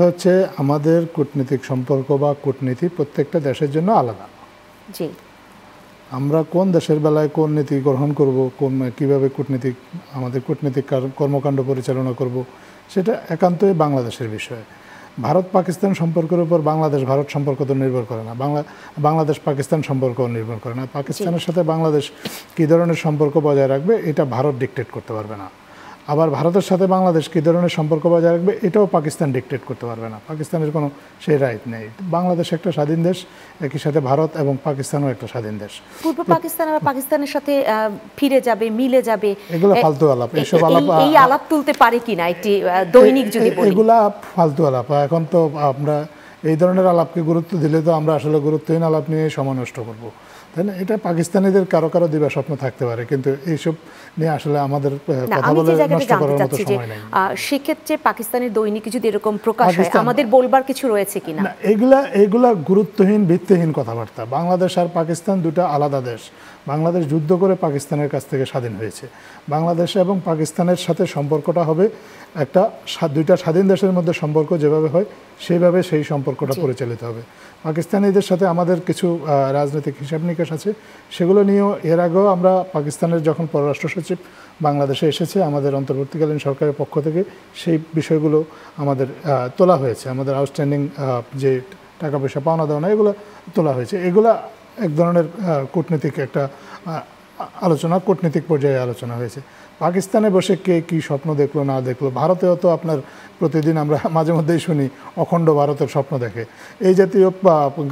হচ্ছে আমাদের কূটনৈতিক সম্পর্ক বা কূটনীতি প্রত্যেকটা দেশের জন্য আলাদা। জি। আমরা কোন দেশের বেলায় কোন নীতি গ্রহণ করব, কিভাবে আমাদের কূটনৈতিক কর্মকাণ্ড পরিচালনা করব, সেটা একান্তই বাংলাদেশের বিষয়। ভারত পাকিস্তান সম্পর্কের উপর বাংলাদেশ ভারত সম্পর্ক তো নির্ভর করে না, বাংলাদেশ পাকিস্তান সম্পর্ক নির্ভর করে না। পাকিস্তানের সাথে বাংলাদেশ কী ধরনের সম্পর্ক বজায় রাখবে এটা ভারত ডিকটেট করতে পারবে না। আবার ভারতের সাথে বাংলাদেশ কী ধরনের সম্পর্ক বজায় রাখবে এটাও পাকিস্তান ডিকটেট করতে পারবে না। পাকিস্তানের কোনো সেই রাইট নেই। বাংলাদেশ একটা স্বাধীন দেশ, একই সাথে ভারত এবং পাকিস্তানও একটা স্বাধীন দেশ। পূর্ব পাকিস্তান আর পাকিস্তানের সাথে ফিরে যাবে, মিলে যাবে, এগুলো ফালতু আলাপ। এইসব এই আলাপ তুলতে পারে কিনা একটি দৈনিক যদি বলি? এগুলা ফালতু আলাপ। এখন তো আমরা এই ধরনের আলাপকে গুরুত্ব দিলে তো আমরা আসলে গুরুত্বহীন আলাপ নিয়ে সময় নষ্ট করবো, তাই না? এটা পাকিস্তানিদের কারো কারো দিবা স্বপ্ন থাকতে পারে, কিন্তু এইসব নিয়ে আসলে আমাদের কথা বলে নষ্ট করার মতো সময় নেই। সেক্ষেত্রে পাকিস্তানের দৈনিক যদি এরকম প্রকাশ হয় আমাদের বলবার কিছু রয়েছে কিনা? এগুলা গুরুত্বহীন ভিত্তিহীন কথাবার্তা। বাংলাদেশ আর পাকিস্তান দুটা আলাদা দেশ। বাংলাদেশ যুদ্ধ করে পাকিস্তানের কাছ থেকে স্বাধীন হয়েছে। বাংলাদেশ এবং পাকিস্তানের সাথে সম্পর্কটা হবে দুইটা স্বাধীন দেশের মধ্যে সম্পর্ক যেভাবে হয় সেইভাবে সেই সম্পর্কটা পরিচালিত হবে। পাকিস্তানিদের সাথে আমাদের কিছু রাজনৈতিক হিসাব নিকাশ আছে, সেগুলো নিয়েও এর আগেও আমরা পাকিস্তানের যখন পররাষ্ট্র সচিব বাংলাদেশে এসেছে আমাদের অন্তর্বর্তীকালীন সরকারের পক্ষ থেকে সেই বিষয়গুলো আমাদের তোলা হয়েছে। আমাদের আউটস্ট্যান্ডিং যে টাকা পয়সা পাওনা দেওয়া এগুলো তোলা হয়েছে। এগুলা এক ধরনের কূটনীতিক একটা আলোচনা, কূটনীতিক পর্যায়ে আলোচনা হয়েছে। পাকিস্তানে বসে কে কী স্বপ্ন দেখলো না দেখলো, ভারতেও তো আপনার প্রতিদিন আমরা মাঝে মধ্যেই শুনি অখণ্ড ভারতের স্বপ্ন দেখে। এই জাতীয়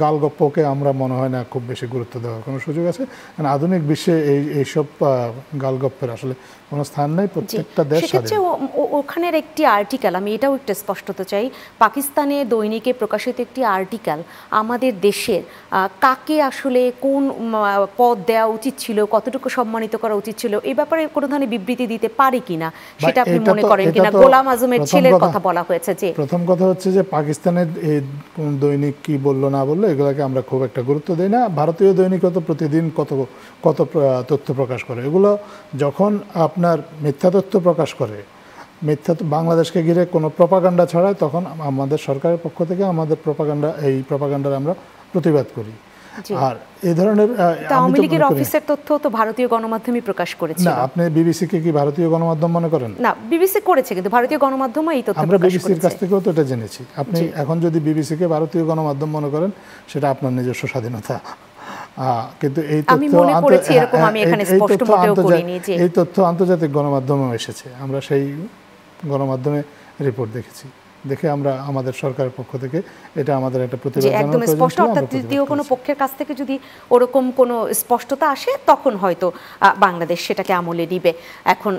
গালগপ্পকে আমরা মনে হয় না খুব বেশি গুরুত্ব দেওয়ার কোনো সুযোগ আছে, কারণ আধুনিক বিশ্বে এইসব গালগপ্পের আসলে কোনো স্থান নেই। প্রত্যেকটা দেশ সেক্ষেত্রে ওখানের একটি আর্টিকেল, আমি এটাও একটু স্পষ্টতা চাই, পাকিস্তানে দৈনিকে প্রকাশিত একটি আর্টিকেল আমাদের দেশের কাকে আসলে কোন পদ দেওয়া উচিত ছিল, কতটুকু সম্মানিত করা উচিত ছিল, এই ব্যাপারে কোনো ধরনের বিবৃতি দিতে পারে কিনা সেটা আপনি মনে করেন কিনা? গোলাম আজমের ছেলের কথা বলা হয়েছে। যে প্রথম কথা হচ্ছে যে পাকিস্তানের এই দৈনিক কি বললো না বললো এগুলোকে আমরা খুব একটা গুরুত্ব দিই না। ভারতীয় দৈনিকও তো প্রতিদিন কত তথ্য প্রকাশ করে। এগুলো যখন আপনার মিথ্যা তথ্য প্রকাশ করে, বাংলাদেশকে ঘিরে কোনো প্রপাগান্ডা ছড়ায়, তখন আমাদের সরকারের পক্ষ থেকে আমাদের প্রপাগান্ডার আমরা প্রতিবাদ করি। আর এই ধরনের আওয়ামী লীগের অফিসের তথ্য তো ভারতীয় গণমাধ্যমই প্রকাশ করেছে। না, আপনি বিবিসিকে কি ভারতীয় গণমাধ্যম মনে করেন? না, বিবিসি করেছে, কিন্তু ভারতীয় গণমাধ্যম এই তথ্য আমরা বিবিসির কাছ থেকেও তো এটা জেনেছি। আপনি এখন যদি বিবিসিকে ভারতীয় গণমাধ্যম মনে করেন সেটা আপনার নিজস্ব স্বাধীনতা, কিন্তু এই তথ্য আন্তর্জাতিক গণমাধ্যমেও এসেছে। আমরা সেই গণমাধ্যমে রিপোর্ট দেখেছি, দেখে আমরা আমাদের সরকারের পক্ষ থেকে এটা আমাদের একটা প্রতিবাদ একদম স্পষ্ট। অর্থাৎ তৃতীয় কোনো পক্ষের কাছ থেকে যদি ওরকম কোনো স্পষ্টতা আসে তখন হয়তো বাংলাদেশ সেটাকে আমলে নিবে। এখন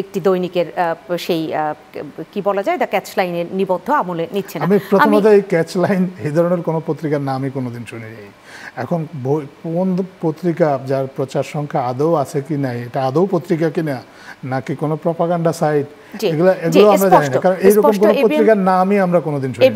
একটি দৈনিকের সেই কি বলা যায়, দ্য ক্যাচ লাইনের নিবদ্ধ আমলে নিচ্ছে না। আমি প্রথমত এই ক্যাচ লাইন এই ধরনের কোনো পত্রিকার নামই কোনোদিন শুনিনি। এখন কোন পত্রিকা যার প্রচার সংখ্যা আদৌ আছে কি নাই, এটা আদৌ পত্রিকা কিনা নাকি কোনো প্রপাগান্ডা সাইট, এগুলো আমরা জানি না, কারণ এইরকম কোনো পত্রিকার নামই আমরা কোনোদিন শুনিনি।